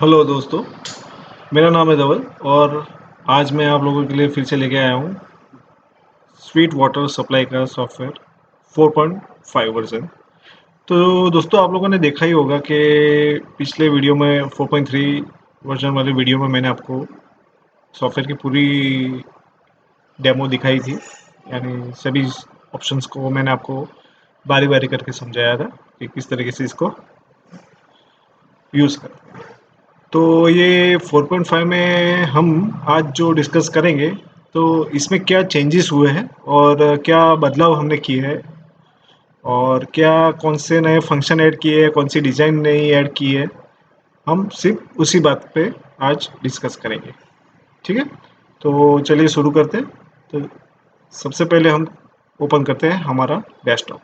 Hello दोस्तों, मेरा नाम है धवल और आज मैं आप लोगों के लिए फिर से लेके आया हूँ स्वीट वाटर सप्लाई का सॉफ्टवेयर 4.5 वर्जन। तो दोस्तों, आप लोगों ने देखा ही होगा कि पिछले वीडियो में 4.3 वर्जन वाले वीडियो में मैंने आपको सॉफ्टवेयर की पूरी डेमो दिखाई थी। यानी सभी ऑप्शंस को मैंने आपको बारी बारी करके समझाया था कि किस तरीके से इसको यूज़ करें। तो ये 4.5 में हम आज जो डिस्कस करेंगे, तो इसमें क्या चेंजेस हुए हैं और क्या बदलाव हमने किए हैं और क्या कौन से नए फंक्शन ऐड किए हैं, कौन सी डिज़ाइन नई ऐड की है, हम सिर्फ उसी बात पे आज डिस्कस करेंगे। ठीक है, तो चलिए शुरू करते हैं। तो सबसे पहले हम ओपन करते हैं हमारा डेस्कटॉप।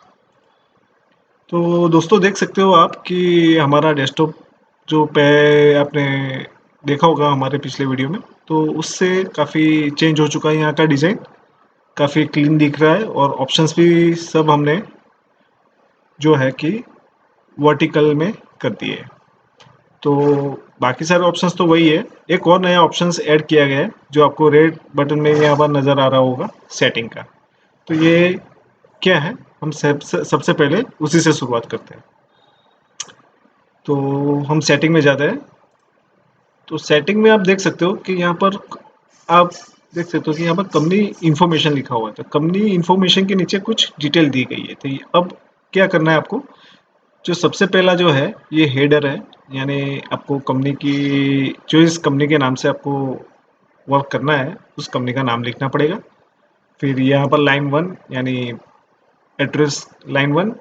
तो दोस्तों, देख सकते हो आप कि हमारा डेस्कटॉप जो पे आपने देखा होगा हमारे पिछले वीडियो में, तो उससे काफ़ी चेंज हो चुका है। यहाँ का डिज़ाइन काफ़ी क्लीन दिख रहा है और ऑप्शंस भी सब हमने जो है कि वर्टिकल में कर दिए हैं। तो बाकी सारे ऑप्शंस तो वही है। एक और नया ऑप्शंस ऐड किया गया है जो आपको रेड बटन में यहाँ पर नज़र आ रहा होगा, सेटिंग का। तो ये क्या है, हम सबसे पहले उसी से शुरुआत करते हैं। तो हम सेटिंग में जाते हैं। तो सेटिंग में आप देख सकते हो कि यहाँ पर आप देख सकते हो कि यहाँ पर कंपनी इंफॉर्मेशन लिखा हुआ है। तो कंपनी इंफॉर्मेशन के नीचे कुछ डिटेल दी गई है। तो अब क्या करना है आपको, जो सबसे पहला जो है ये हेडर है। यानी आपको कंपनी की, जो इस कंपनी के नाम से आपको वर्क करना है, उस कंपनी का नाम लिखना पड़ेगा। फिर यहाँ पर लाइन 1 यानी एड्रेस लाइन 1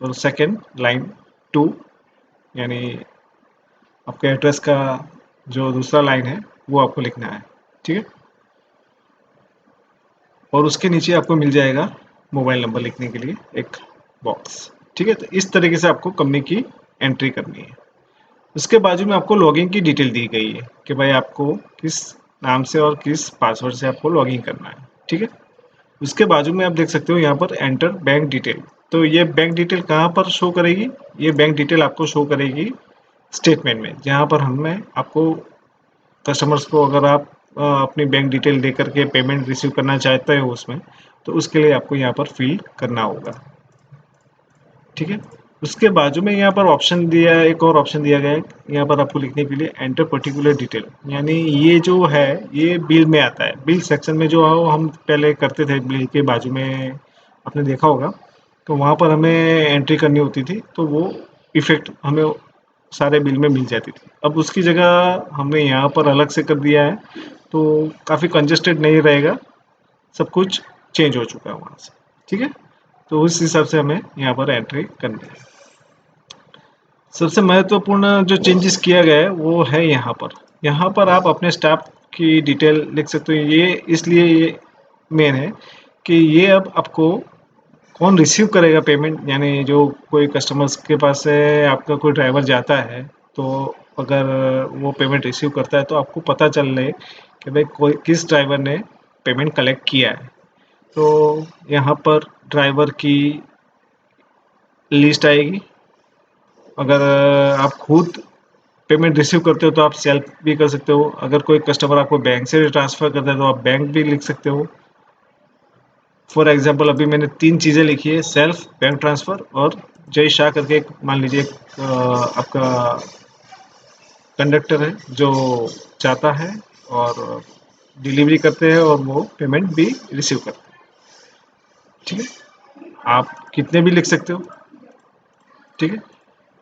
और सेकेंड लाइन 2 यानी आपके एड्रेस का जो दूसरा लाइन है वो आपको लिखना है। ठीक है, और उसके नीचे आपको मिल जाएगा मोबाइल नंबर लिखने के लिए एक बॉक्स। ठीक है, तो इस तरीके से आपको कंपनी की एंट्री करनी है। उसके बाजू में आपको लॉगिन की डिटेल दी गई है कि भाई आपको किस नाम से और किस पासवर्ड से आपको लॉगिन करना है। ठीक है, उसके बाजू में आप देख सकते हो यहाँ पर एंटर बैंक डिटेल। तो ये बैंक डिटेल कहाँ पर शो करेगी, ये बैंक डिटेल आपको शो करेगी स्टेटमेंट में, जहाँ पर हमें आपको कस्टमर्स को, अगर आप अपनी बैंक डिटेल दे करके पेमेंट रिसीव करना चाहते हो उसमें, तो उसके लिए आपको यहाँ पर फिल करना होगा। ठीक है, उसके बाजू में यहाँ पर ऑप्शन दिया है, एक और ऑप्शन दिया गया है यहाँ पर आपको लिखने के लिए एंटर पर्टिकुलर डिटेल। यानी ये जो है ये बिल में आता है। बिल सेक्शन में जो हम पहले करते थे, बिल के बाजू में आपने देखा होगा, तो वहाँ पर हमें एंट्री करनी होती थी, तो वो इफेक्ट हमें सारे बिल में मिल जाती थी। अब उसकी जगह हमने यहाँ पर अलग से कर दिया है, तो काफ़ी कंजस्टेड नहीं रहेगा, सब कुछ चेंज हो चुका है वहाँ से। ठीक है, तो उस हिसाब से हमें यहाँ पर एंट्री करनी है। सबसे महत्वपूर्ण जो चेंजेस किया गया है वो है यहाँ पर आप अपने स्टाफ की डिटेल लिख सकते हो। ये इसलिए ये मेन है कि ये अब आपको कौन रिसीव करेगा पेमेंट, यानी जो कोई कस्टमर्स के पास से आपका कोई ड्राइवर जाता है, तो अगर वो पेमेंट रिसीव करता है तो आपको पता चल रहे कि भाई कोई किस ड्राइवर ने पेमेंट कलेक्ट किया है। तो यहाँ पर ड्राइवर की लिस्ट आएगी। अगर आप खुद पेमेंट रिसीव करते हो तो आप सेल्फ भी कर सकते हो। अगर कोई कस्टमर आपको बैंक से ट्रांसफ़र करता है तो आप बैंक भी लिख सकते हो। फॉर एग्जांपल अभी मैंने 3 चीज़ें लिखी है, सेल्फ, बैंक ट्रांसफ़र और जय शाह करके एक, मान लीजिए आपका कंडक्टर है जो जाता है और डिलीवरी करते हैं और वो पेमेंट भी रिसीव करते हैं। ठीक है, आप कितने भी लिख सकते हो। ठीक है,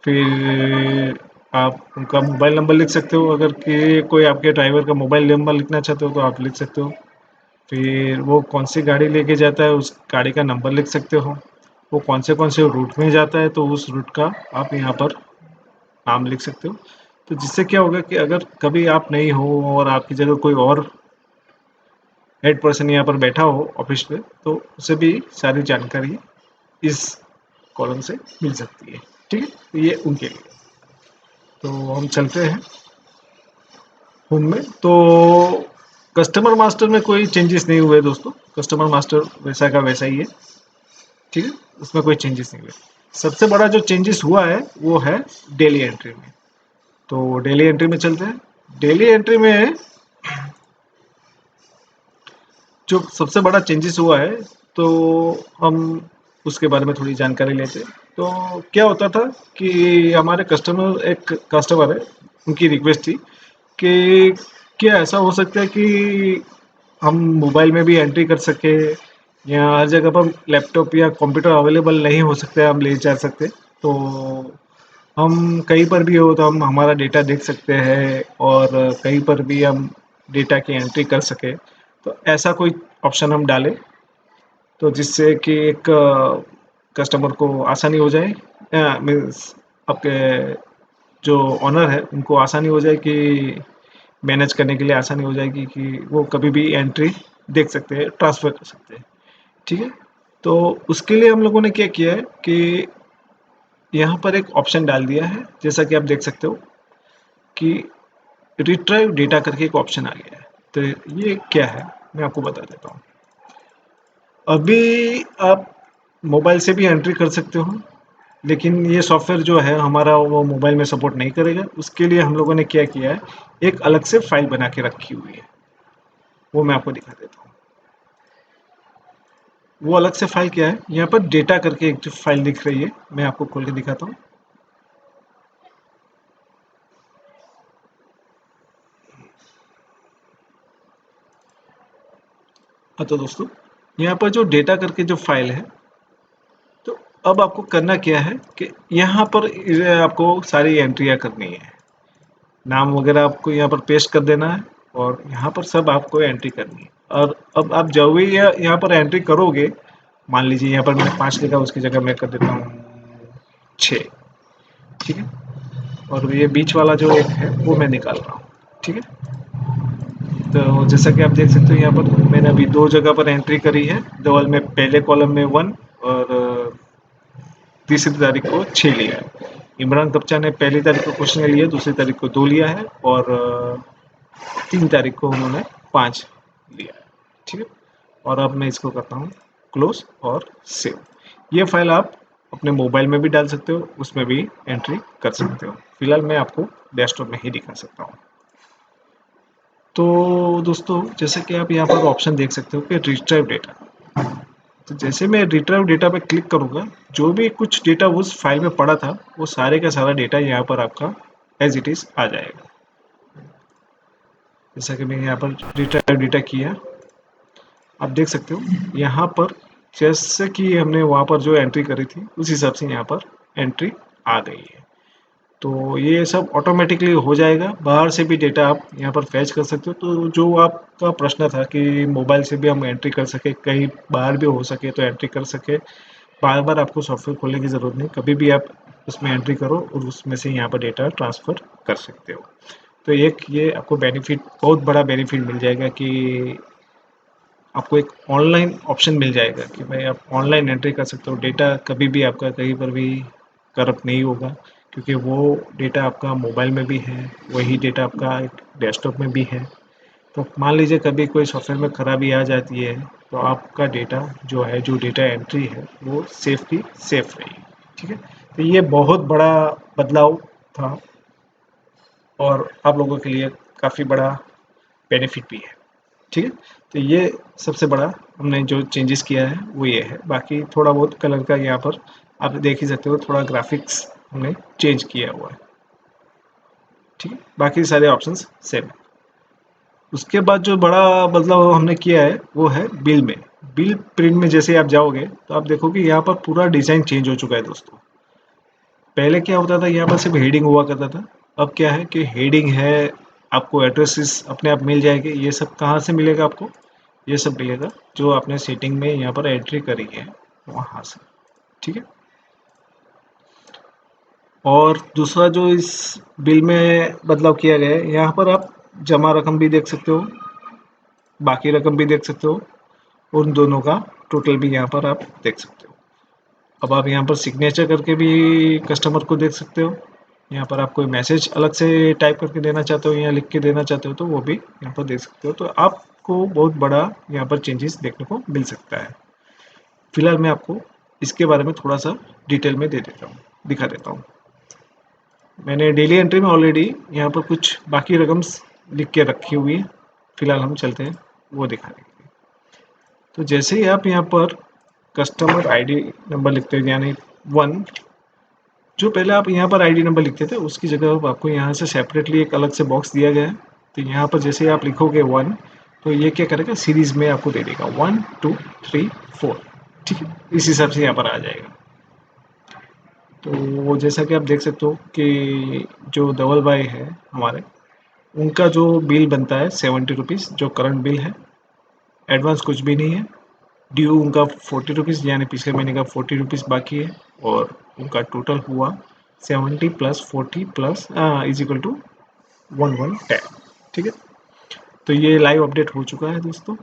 फिर आप उनका मोबाइल नंबर लिख सकते हो। अगर कि कोई आपके ड्राइवर का मोबाइल नंबर लिखना चाहते हो तो आप लिख सकते हो। फिर वो कौन सी गाड़ी लेके जाता है उस गाड़ी का नंबर लिख सकते हो। वो कौन से रूट में जाता है तो उस रूट का आप यहाँ पर नाम लिख सकते हो। तो जिससे क्या होगा कि अगर कभी आप नहीं हो और आपकी जगह कोई और हेड पर्सन यहाँ पर बैठा हो ऑफिस पे, तो उसे भी सारी जानकारी इस कॉलम से मिल सकती है। ठीक है, तो ये उनके लिए। तो हम चलते हैं होम में। तो कस्टमर मास्टर में कोई चेंजेस नहीं हुए दोस्तों, कस्टमर मास्टर वैसा का वैसा ही है। ठीक है, उसमें कोई चेंजेस नहीं हुए। सबसे बड़ा जो चेंजेस हुआ है वो है डेली एंट्री में। तो डेली एंट्री में चलते हैं। डेली एंट्री में जो सबसे बड़ा चेंजेस हुआ है, तो हम उसके बारे में थोड़ी जानकारी लेते हैं। तो क्या होता था कि हमारे एक कस्टमर है, उनकी रिक्वेस्ट थी कि क्या ऐसा हो सकता है कि हम मोबाइल में भी एंट्री कर सके, या हर जगह पर लैपटॉप या कंप्यूटर अवेलेबल नहीं हो सकते, हम ले जा सकते, तो हम कहीं पर भी हो तो हम हमारा डेटा देख सकते हैं और कहीं पर भी हम डेटा की एंट्री कर सके। तो ऐसा कोई ऑप्शन हम डालें, तो जिससे कि एक कस्टमर को आसानी हो जाए, मीन्स आपके जो ऑनर है उनको आसानी हो जाए कि मैनेज करने के लिए आसानी हो जाएगी कि वो कभी भी एंट्री देख सकते हैं, ट्रांसफ़र कर सकते हैं। ठीक है? तो उसके लिए हम लोगों ने क्या किया है कि यहाँ पर एक ऑप्शन डाल दिया है, जैसा कि आप देख सकते हो कि रिट्राइव डेटा करके एक ऑप्शन आ गया है। तो ये क्या है, मैं आपको बता देता हूँ। अभी आप मोबाइल से भी एंट्री कर सकते हो, लेकिन ये सॉफ्टवेयर जो है हमारा वो मोबाइल में सपोर्ट नहीं करेगा। उसके लिए हम लोगों ने क्या किया है, एक अलग से फाइल बना के रखी हुई है, वो मैं आपको दिखा देता हूँ। वो अलग से फाइल क्या है, यहाँ पर डेटा करके एक जो फाइल दिख रही है, मैं आपको खोल के दिखाता हूँ। हाँ, तो दोस्तों यहाँ पर जो डेटा करके जो फाइल है, तो अब आपको करना क्या है कि यहाँ पर आपको सारी एंट्रियाँ करनी है। नाम वगैरह आपको यहाँ पर पेस्ट कर देना है और यहाँ पर सब आपको एंट्री करनी है। और अब आप जब भी यहाँ पर एंट्री करोगे, मान लीजिए यहाँ पर मैंने 5 लिखा, उसकी जगह मैं कर देता हूँ 6। ठीक है? और ये बीच वाला जो एक है वो मैं निकाल रहा हूँ। ठीक है? तो जैसा कि आप देख सकते हो, यहाँ पर मैंने अभी 2 जगह पर एंट्री करी है। डबल में पहले कॉलम में 1 और तीसरी तारीख को 6 लिया है। इमरान कप्चा ने पहली तारीख को क्वेश्चन लिया, दूसरी तारीख को 2 लिया है और 3 तारीख को उन्होंने 5 लिया है। ठीक है? और अब मैं इसको करता हूँ क्लोज और सेव। ये फाइल आप अपने मोबाइल में भी डाल सकते हो, उसमें भी एंट्री कर सकते हो। फिलहाल मैं आपको डेस्कटॉप में ही दिखा सकता हूँ। तो दोस्तों, जैसे कि आप यहाँ पर ऑप्शन देख सकते हो कि रिट्राइव डेटा। तो जैसे मैं रिट्राइव डेटा पे क्लिक करूँगा, जो भी कुछ डेटा उस फाइल में पड़ा था, वो सारे का सारा डेटा यहाँ पर आपका एज इट इज़ आ जाएगा। जैसा कि मैंने यहाँ पर रिट्राइव डेटा किया, आप देख सकते हो यहाँ पर जैसे कि हमने वहाँ पर जो एंट्री करी थी, उस हिसाब से यहाँ पर एंट्री आ गई है। तो ये सब ऑटोमेटिकली हो जाएगा। बाहर से भी डेटा आप यहाँ पर फैच कर सकते हो। तो जो आपका प्रश्न था कि मोबाइल से भी हम एंट्री कर सके, कहीं बाहर भी हो सके तो एंट्री कर सके, बार बार आपको सॉफ्टवेयर खोलने की ज़रूरत नहीं, कभी भी आप उसमें एंट्री करो और उसमें से यहाँ पर डेटा ट्रांसफ़र कर सकते हो। तो एक ये आपको बेनिफिट, बहुत बड़ा बेनिफिट मिल जाएगा कि आपको एक ऑनलाइन ऑप्शन मिल जाएगा कि भाई आप ऑनलाइन एंट्री कर सकते हो। डेटा कभी भी आपका कहीं पर भी करप्ट नहीं होगा, क्योंकि वो डेटा आपका मोबाइल में भी है, वही डेटा आपका एक डेस्कटॉप में भी है। तो मान लीजिए कभी कोई सॉफ्टवेयर में खराबी आ जाती है, तो आपका डेटा जो है, जो डेटा एंट्री है, वो सेफ की सेफ रहेगी। ठीक है? तो ये बहुत बड़ा बदलाव था और आप लोगों के लिए काफ़ी बड़ा बेनिफिट भी है। ठीक है? तो ये सबसे बड़ा हमने जो चेंजेस किया है वो ये है। बाकी थोड़ा बहुत कलर का यहाँ पर आप देख ही सकते हो, थोड़ा ग्राफिक्स हमने चेंज किया हुआ है। ठीक है? बाकी सारे ऑप्शंस सेम है। उसके बाद जो बड़ा बदलाव हमने किया है वो है बिल में। बिल प्रिंट में जैसे आप जाओगे तो आप देखोगे यहाँ पर पूरा डिज़ाइन चेंज हो चुका है दोस्तों। पहले क्या होता था, यहाँ पर सिर्फ हेडिंग हुआ करता था। अब क्या है कि हेडिंग है, आपको एड्रेसेस अपने आप मिल जाएंगे। ये सब कहाँ से मिलेगा आपको? ये सब मिलेगा जो आपने सेटिंग में यहाँ पर एंट्री करी है वहाँ से। ठीक है? और दूसरा जो इस बिल में बदलाव किया गया है, यहाँ पर आप जमा रकम भी देख सकते हो, बाकी रकम भी देख सकते हो, उन दोनों का टोटल भी यहाँ पर आप देख सकते हो। अब आप यहाँ पर सिग्नेचर करके भी कस्टमर को देख सकते हो। यहाँ पर आप कोई मैसेज अलग से टाइप करके देना चाहते हो या लिख के देना चाहते हो तो वो भी यहाँ पर देख सकते हो। तो आपको बहुत बड़ा यहाँ पर चेंजेस देखने को मिल सकता है। फिलहाल मैं आपको इसके बारे में थोड़ा सा डिटेल में दे देता हूँ, दिखा देता हूँ। मैंने डेली एंट्री में ऑलरेडी यहाँ पर कुछ बाकी रकम लिख के रखी हुई है, फिलहाल हम चलते हैं वो दिखाने के लिए। तो जैसे ही आप यहाँ पर कस्टमर आईडी नंबर लिखते हो, यानी 1, जो पहले आप यहाँ पर आईडी नंबर लिखते थे उसकी जगह आपको यहाँ से सेपरेटली एक अलग से बॉक्स दिया गया है। तो यहाँ पर जैसे आप लिखोगे 1, तो ये क्या करेगा, सीरीज में आपको दे देगा 1 2 3 4, ठीक है, इस हिसाब से यहाँ पर आ जाएगा। तो जैसा कि आप देख सकते हो कि जो धवल भाई है हमारे, उनका जो बिल बनता है 70 रुपीज़, जो करंट बिल है, एडवांस कुछ भी नहीं है। ड्यू उनका 40 रुपीज़, यानी पिछले महीने का 40 रुपीज़ बाकी है, और उनका टोटल हुआ 70 plus 40 plus is equal to 1110, ठीक है। तो ये लाइव अपडेट हो चुका है दोस्तों।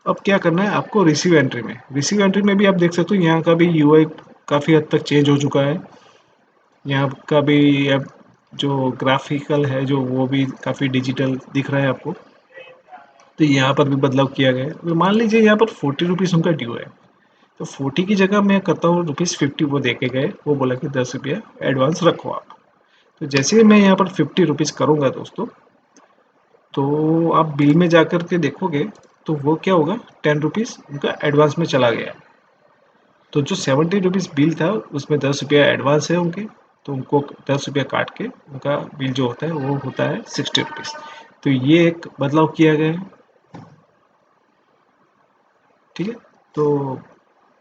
अब क्या करना है आपको, रिसीव एंट्री में भी आप देख सकते हो यहाँ का भी यूआई काफ़ी हद तक चेंज हो चुका है। यहाँ का भी अब जो ग्राफिकल है जो वो भी काफ़ी डिजिटल दिख रहा है आपको। तो यहाँ पर भी बदलाव किया गया है। तो मान लीजिए यहाँ पर 40 रुपीज़ उनका ड्यू है, तो 40 की जगह मैं करता हूँ ₹50 वो दे के गए, वो बोला कि 10 रुपया एडवांस रखो आप। तो जैसे ही मैं यहाँ पर 50 रुपीज़ करूँगा दोस्तों, तो आप बिल में जा कर के देखोगे तो वो क्या होगा, 10 रुपीज़ उनका एडवांस में चला गया। तो जो 70 रुपीज़ बिल था उसमें 10 रुपया एडवांस है उनके, तो उनको 10 रुपया काट के उनका बिल जो होता है वो होता है 60 रुपीज़। तो ये एक बदलाव किया गया है, ठीक है। तो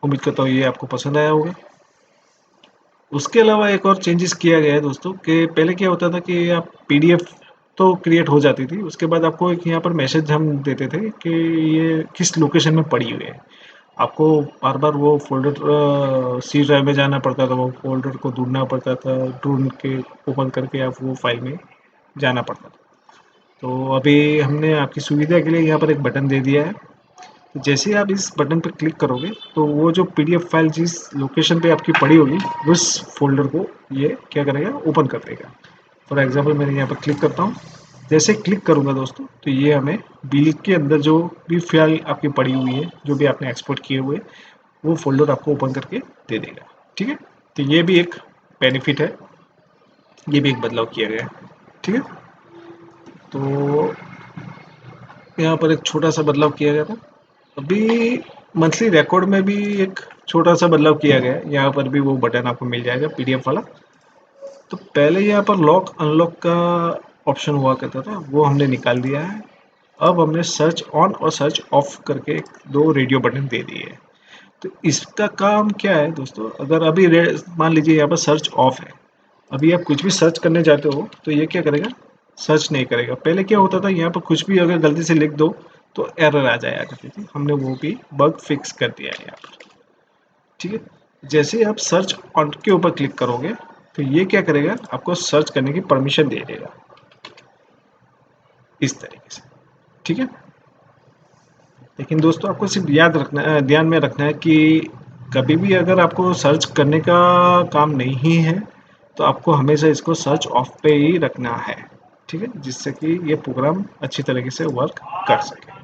उम्मीद करता हूँ ये आपको पसंद आया होगा। उसके अलावा एक और चेंजेस किया गया है दोस्तों, कि पहले क्या होता था कि आप पीडीएफ तो क्रिएट हो जाती थी, उसके बाद आपको एक यहाँ पर मैसेज हम देते थे कि ये किस लोकेशन में पड़ी हुई है। आपको बार बार वो फोल्डर सी ड्राइव में जाना पड़ता था, वो फोल्डर को ढूंढना पड़ता था, ढूंढ के ओपन करके आप वो फाइल में जाना पड़ता था। तो अभी हमने आपकी सुविधा के लिए यहाँ पर एक बटन दे दिया है। तो जैसे ही आप इस बटन पर क्लिक करोगे तो वो जो पीडीएफ फाइल जिस लोकेशन पे आपकी पड़ी होगी उस फोल्डर को ये क्या करेगा, ओपन कर देगा। फॉर एग्जांपल मैं यहाँ पर क्लिक करता हूँ, जैसे क्लिक करूँगा दोस्तों तो ये हमें बिल के अंदर जो भी फाइल आपकी पड़ी हुई है, जो भी आपने एक्सपोर्ट किए हुए, वो फोल्डर आपको ओपन करके दे देगा, ठीक है। तो ये भी एक बेनिफिट है, ये भी एक बदलाव किया गया है, ठीक है। तो यहाँ पर एक छोटा सा बदलाव किया गया था। अभी मंथली रिकॉर्ड में भी एक छोटा सा बदलाव किया गया है, यहाँ पर भी वो बटन आपको मिल जाएगा पीडीएफ वाला। तो पहले यहाँ पर लॉक अनलॉक का ऑप्शन हुआ करता था, वो हमने निकाल दिया है। अब हमने सर्च ऑन और सर्च ऑफ करके दो रेडियो बटन दे दिए हैं। तो इसका काम क्या है दोस्तों, अगर अभी मान लीजिए यहाँ पर सर्च ऑफ है, अभी आप कुछ भी सर्च करने जाते हो तो ये क्या करेगा, सर्च नहीं करेगा। पहले क्या होता था, यहाँ पर कुछ भी अगर गलती से लिख दो तो एरर आ जाया करती थी, हमने वो भी बग फिक्स कर दिया है यहाँ पर, ठीक है। जैसे ही आप सर्च ऑन के ऊपर क्लिक करोगे तो ये क्या करेगा, आपको सर्च करने की परमिशन दे देगा इस तरीके से, ठीक है। लेकिन दोस्तों आपको सिर्फ याद रखना है, ध्यान में रखना है कि कभी भी अगर आपको सर्च करने का काम नहीं है तो आपको हमेशा इसको सर्च ऑफ पे ही रखना है, ठीक है, जिससे कि ये प्रोग्राम अच्छी तरीके से वर्क कर सके,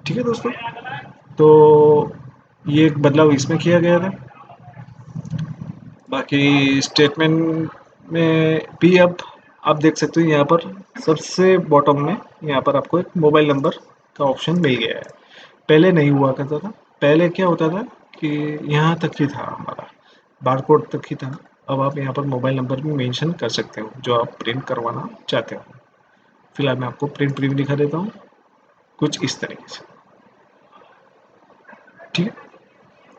ठीक है दोस्तों। तो ये एक बदलाव इसमें किया गया था। बाकी स्टेटमेंट में भी अब आप देख सकते हो, यहाँ पर सबसे बॉटम में यहाँ पर आपको एक मोबाइल नंबर का ऑप्शन मिल गया है, पहले नहीं हुआ करता था। पहले क्या होता था कि यहाँ तक ही था, हमारा बारकोड तक ही था। अब आप यहाँ पर मोबाइल नंबर भी मेंशन कर सकते हो जो आप प्रिंट करवाना चाहते हो। फिलहाल मैं आपको प्रिंट प्रीव्यू दिखा देता हूँ कुछ इस तरीके से, ठीक है।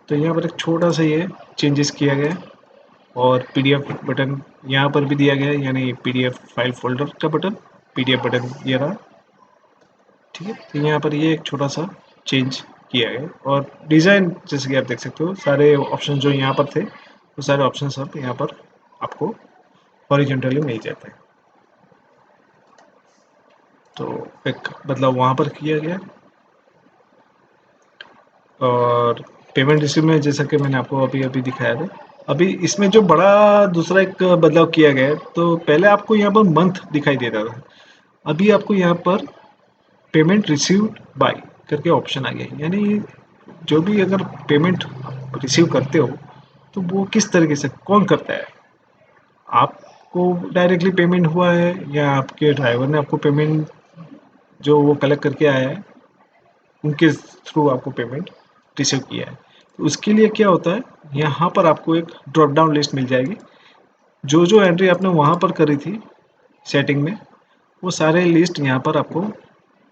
तो यहाँ पर एक छोटा सा ये चेंजेस किया गया है, और पीडीएफ बटन यहाँ पर भी दिया गया है, यानी पीडीएफ फाइल फोल्डर का बटन, पीडीएफ बटन ये रहा, ठीक है। तो यहाँ पर ये एक छोटा सा चेंज किया है, और डिज़ाइन जैसे कि आप देख सकते हो सारे ऑप्शन जो यहाँ पर थे वो सारे ऑप्शन सब यहाँ पर आपको हॉरिजॉन्टली मिल जाते हैं। तो एक बदलाव वहाँ पर किया गया। और पेमेंट रिसीव में जैसा कि मैंने आपको अभी अभी दिखाया था, अभी इसमें जो बड़ा दूसरा एक बदलाव किया गया है, तो पहले आपको यहाँ पर मंथ दिखाई देता था, अभी आपको यहाँ पर पेमेंट रिसीव्ड बाय करके ऑप्शन आ गया है। यानी जो भी अगर पेमेंट रिसीव करते हो तो वो किस तरीके से कौन करता है, आप आपको डायरेक्टली पेमेंट हुआ है या आपके ड्राइवर ने आपको पेमेंट जो वो कलेक्ट करके आया है उनके थ्रू आपको पेमेंट रिसीव किया है। तो उसके लिए क्या होता है, यहाँ पर आपको एक ड्रॉप डाउन लिस्ट मिल जाएगी। जो जो एंट्री आपने वहाँ पर करी थी सेटिंग में, वो सारे लिस्ट यहाँ पर आपको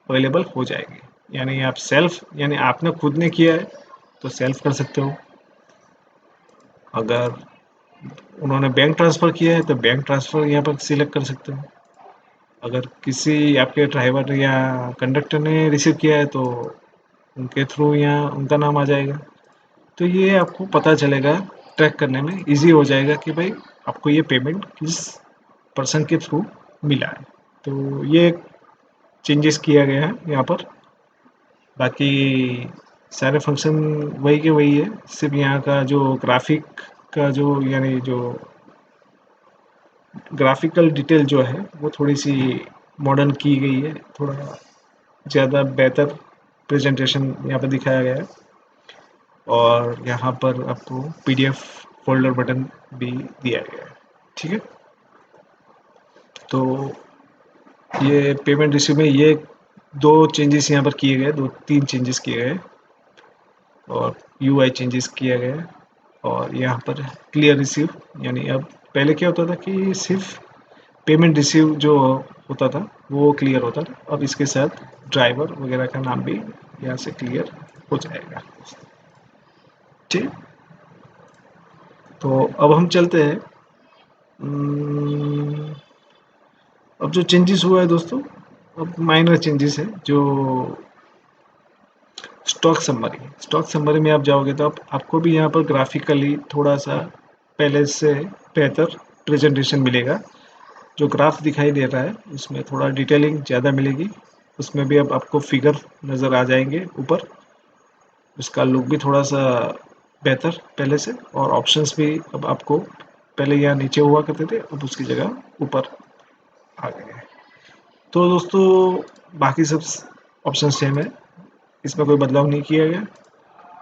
अवेलेबल हो जाएगी। यानी आप सेल्फ, यानी आपने खुद ने किया है तो सेल्फ कर सकते हो। अगर उन्होंने बैंक ट्रांसफ़र किया है तो बैंक ट्रांसफ़र यहाँ पर सिलेक्ट कर सकते हो। अगर किसी आपके ड्राइवर या कंडक्टर ने रिसीव किया है तो उनके थ्रू यहाँ उनका नाम आ जाएगा। तो ये आपको पता चलेगा, ट्रैक करने में इजी हो जाएगा कि भाई आपको ये पेमेंट किस पर्सन के थ्रू मिला है। तो ये चेंजेस किया गया है यहाँ पर। बाकी सारे फंक्शन वही के वही है, सिर्फ यहाँ का जो ग्राफिक का जो, यानी जो ग्राफिकल डिटेल जो है वो थोड़ी सी मॉडर्न की गई है, थोड़ा ज़्यादा बेहतर प्रेजेंटेशन यहाँ पर दिखाया गया है। और यहाँ पर आपको पीडीएफ फोल्डर बटन भी दिया गया है। ठीक है, तो ये पेमेंट रिसीव में ये दो चेंजेस यहाँ पर किए गए, दो तीन चेंजेस किए गए और यूआई चेंजेस किया गया। और यहाँ पर क्लियर रिसीव, यानी अब पहले क्या होता था कि सिर्फ पेमेंट रिसीव जो होता था वो क्लियर होता था, अब इसके साथ ड्राइवर वगैरह का नाम भी यहाँ से क्लियर हो जाएगा। ठीक, तो अब हम चलते हैं। अब जो चेंजेस हुआ है दोस्तों, अब माइनर चेंजेस है। जो स्टॉक समरी में आप जाओगे तो आपको भी यहाँ पर ग्राफिकली थोड़ा सा पहले से बेहतर प्रेजेंटेशन मिलेगा। जो ग्राफ दिखाई दे रहा है उसमें थोड़ा डिटेलिंग ज़्यादा मिलेगी, उसमें भी अब आपको फिगर नज़र आ जाएंगे ऊपर। उसका लुक भी थोड़ा सा बेहतर पहले से, और ऑप्शंस भी अब आपको पहले यहाँ नीचे हुआ करते थे, अब उसकी जगह ऊपर आ गए हैं। तो दोस्तों बाकी सब ऑप्शन सेम है, इसमें कोई बदलाव नहीं किया गया।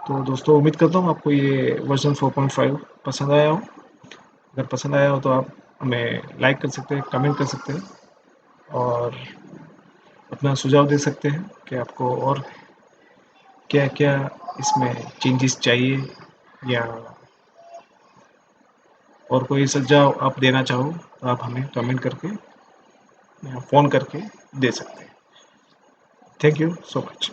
तो दोस्तों उम्मीद करता हूँ आपको ये वर्जन 4.5 पसंद आया हो। अगर पसंद आया हो तो आप हमें लाइक कर सकते हैं, कमेंट कर सकते हैं और अपना सुझाव दे सकते हैं कि आपको और क्या क्या इसमें चेंजेस चाहिए, या और कोई सुझाव आप देना चाहो तो आप हमें कमेंट करके या फ़ोन करके दे सकते हैं। Thank you so much.